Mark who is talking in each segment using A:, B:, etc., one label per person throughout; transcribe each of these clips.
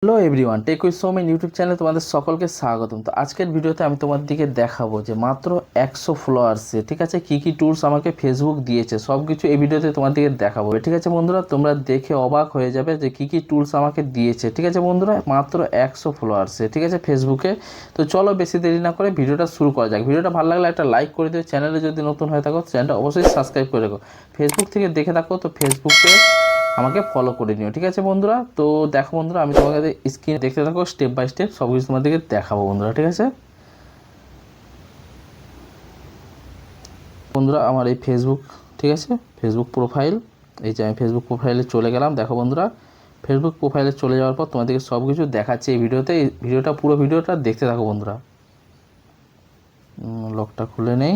A: Hello everyone, tech with Soumen YouTube চ্যানেলে তোমাদের সকলকে স্বাগতম। তো আজকের ভিডিওতে আমি তোমাদেরকে দেখাবো যে মাত্র 100 ফলোয়ার্সে ঠিক আছে কী কী টুলস আমাকে ফেসবুক দিয়েছে, সব কিছু এই ভিডিওতে তোমাদেরকে দেখাবো। ঠিক আছে বন্ধুরা, তোমরা দেখে অবাক হয়ে যাবে যে কী কী টুলস আমাকে দিয়েছে। ঠিক আছে বন্ধুরা, মাত্র 100 ফলোয়ার্সে ঠিক আছে ফেসবুকে। তো চলো বেশি দেরি না করে ভিডিওটা শুরু করা যাক। ভিডিওটা ভালো লাগলে একটা লাইক করে দিও, চ্যানেলে যদি নতুন হয়ে থাকো চ্যানেলটা অবশ্যই সাবস্ক্রাইব করে রাখো। ফেসবুক থেকে দেখে থাকো তো ফেসবুকে আমাকে ফলো করে নিও। ঠিক আছে বন্ধুরা, তো দেখো বন্ধুরা, আমি তোমাকে স্ক্রিনে দেখতে থাকো, স্টেপ বাই স্টেপ সব কিছু তোমাদেরকে দেখাবো বন্ধুরা। ঠিক আছে বন্ধুরা, আমার এই ফেসবুক, ঠিক আছে ফেসবুক প্রোফাইল, এই যে আমি ফেসবুক প্রোফাইলে চলে গেলাম। দেখো বন্ধুরা, ফেসবুক প্রোফাইলে চলে যাওয়ার পর তোমাদেরকে সব কিছু দেখাচ্ছে এই ভিডিওতে। এই ভিডিওটা পুরো ভিডিওটা দেখতে থাকো বন্ধুরা। লকটা খুলে নেই।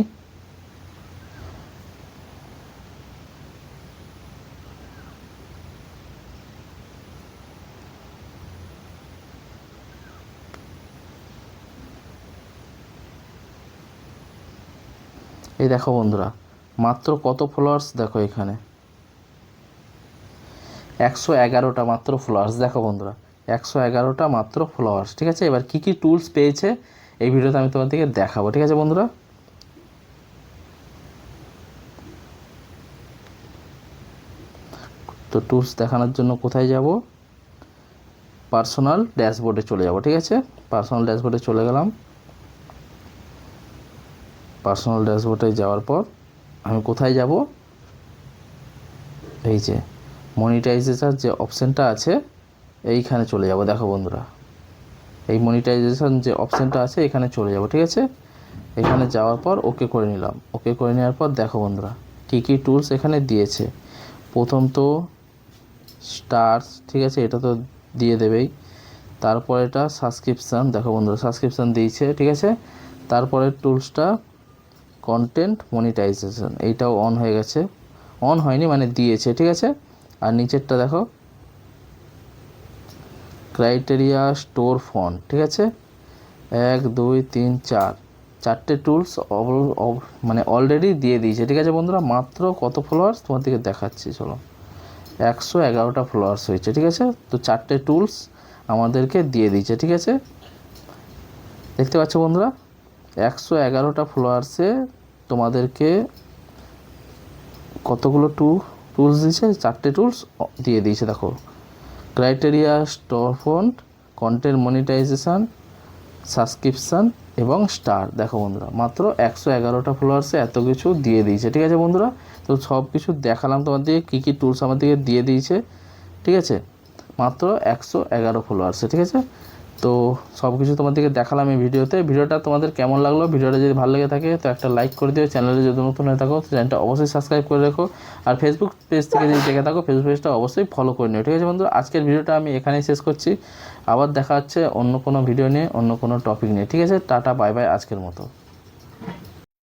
A: এই দেখো বন্ধুরা, মাত্র কত ফলোয়ার্স দেখো এখানে, 111টা মাত্র ফলোয়ার্স। দেখো বন্ধুরা, 111টা মাত্র ফলোয়ার্স। ঠিক আছে, এবার কী কী টুলস পেয়েছে এই ভিডিওতে আমি তোমাদেরকে দেখাবো। ঠিক আছে বন্ধুরা, তো টুলস দেখানোর জন্য কোথায় যাব, পার্সোনাল ড্যাশবোর্ডে চলে যাব। ঠিক আছে, পার্সোনাল ড্যাশবোর্ডে চলে গেলাম। পার্সোনাল ড্যাশবোর্ডে যাওয়ার পর আমি কোথায় যাব, এই যে মনিটাইজেশন যে অপশানটা আছে এইখানে চলে যাব। দেখো বন্ধুরা, এই মনিটাইজেশন যে অপশানটা আছে এখানে চলে যাব। ঠিক আছে, এখানে যাওয়ার পর ওকে করে নিলাম। ওকে করে নেওয়ার পর দেখো বন্ধুরা কী কী টুলস এখানে দিয়েছে। প্রথম তো স্টার্স, ঠিক আছে এটা তো দিয়ে দেবেই। তারপর এটা সাবস্ক্রিপশান, দেখো বন্ধুরা সাবস্ক্রিপশান দিয়েছে। ঠিক আছে, তারপরের টুলসটা কন্টেন্ট মনিটাইজেশন, এইটাও অন হয়ে গেছে, অন হয়নি মানে দিয়েছে। ঠিক আছে, আর নিচেরটা দেখো ক্রাইটেরিয়া স্টোর ফন্ট। ঠিক আছে, 1 2 3 4 চারটে টুলস মানে অলরেডি দিয়ে দিয়েছে। ঠিক আছে বন্ধুরা, মাত্র কত ফলোয়ার্স তোমাদেরকে দেখাচ্ছি, চলো 111টা ফলোয়ার্স হয়েছে। ঠিক আছে, তো চারটে টুলস আমাদেরকে দিয়ে দিয়েছে। ঠিক আছে, দেখতে পাচ্ছ বন্ধুরা, 111টা ফলোয়ার্সে তোমাদেরকে কতগুলো টুলস দিয়েছে, চারটে টুলস দিয়ে দিয়েছে। দেখো criteria store font, content monetisation, subscription এবং স্টার। দেখো বন্ধুরা, মাত্র 111টা ফলোয়ার্সে এত কিছু দিয়ে দিয়েছে। ঠিক আছে বন্ধুরা, তো সব কিছু দেখালাম তোমাদেরকে কী কী টুলস আমাদেরকে দিয়ে দিয়েছে। ঠিক আছে, মাত্র 111 ফলোয়ার্সে। ঠিক আছে, তো সব কিছু তোমাদেরকে দেখালাম এই ভিডিওতে। ভিডিওটা তোমাদের কেমন লাগলো, ভিডিওটা যদি ভালো লেগে থাকে তো একটা লাইক করে দিও, চ্যানেলে যদি নতুন হয়ে থাকো চ্যানেলটা অবশ্যই সাবস্ক্রাইব করে রাখো, আর ফেসবুক পেজ থেকে যদি দেখে থাকো ফেসবুক পেজটা অবশ্যই ফলো করে নিও। ঠিক আছে বন্ধু, আজকের ভিডিওটা আমি এখানেই শেষ করছি। আবার দেখা হচ্ছে অন্য কোনো ভিডিও নিয়ে, অন্য কোনো টপিক নিয়ে। ঠিক আছে, টাটা বাই বাই আজকের মতো।